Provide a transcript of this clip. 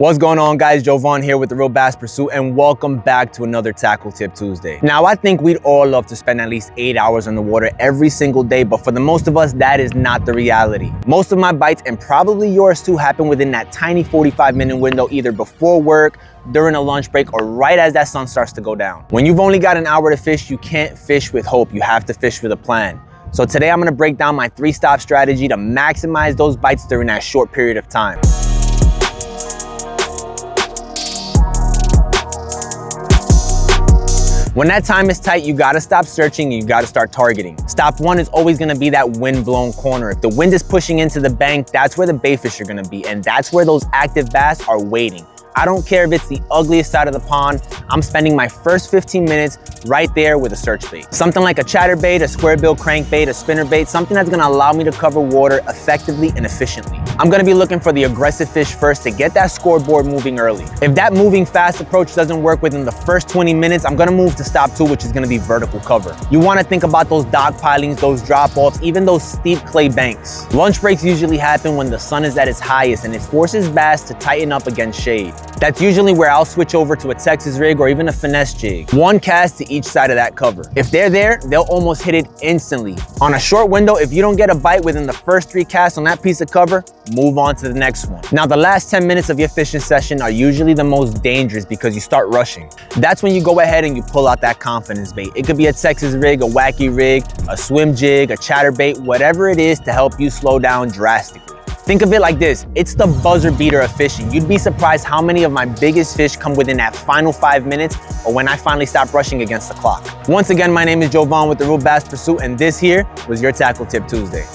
What's going on, guys? Jovan here with The Real Bass Pursuit, and welcome back to another Tackle Tip Tuesday. Now, I think we'd all love to spend at least 8 hours on the water every single day, but for the most of us, that is not the reality. Most of my bites, and probably yours too, happen within that tiny 45-minute window, either before work, during a lunch break, or right as that sun starts to go down. When you've only got an hour to fish, you can't fish with hope. You have to fish with a plan. So today I'm gonna break down my 3-stop strategy to maximize those bites during that short period of time. When that time is tight, you gotta stop searching and you gotta start targeting. Stop 1 is always gonna be that wind-blown corner. If the wind is pushing into the bank, that's where the baitfish are gonna be, and that's where those active bass are waiting. I don't care if it's the ugliest side of the pond, I'm spending my first 15 minutes right there with a search bait. Something like a chatterbait, a square-bill crankbait, a spinnerbait, something that's gonna allow me to cover water effectively and efficiently. I'm gonna be looking for the aggressive fish first to get that scoreboard moving early. If that moving fast approach doesn't work within the first 20 minutes, I'm gonna move to stop 2, which is gonna be vertical cover. You wanna think about those dog pilings, those drop-offs, even those steep clay banks. Lunch breaks usually happen when the sun is at its highest and it forces bass to tighten up against shade. That's usually where I'll switch over to a Texas rig or even a finesse jig. 1 cast to each side of that cover. If they're there, they'll almost hit it instantly. On a short window, if you don't get a bite within the first 3 casts on that piece of cover, move on to the next one. Now, the last 10 minutes of your fishing session are usually the most dangerous because you start rushing. That's when you go ahead and you pull out that confidence bait. It could be a Texas rig, a wacky rig, a swim jig, a chatterbait, whatever it is to help you slow down drastically. Think of it like this, it's the buzzer beater of fishing. You'd be surprised how many of my biggest fish come within that final 5 minutes or when I finally stop rushing against the clock. Once again, my name is Jovan with The Real Bass Pursuit, and this here was your Tackle Tip Tuesday.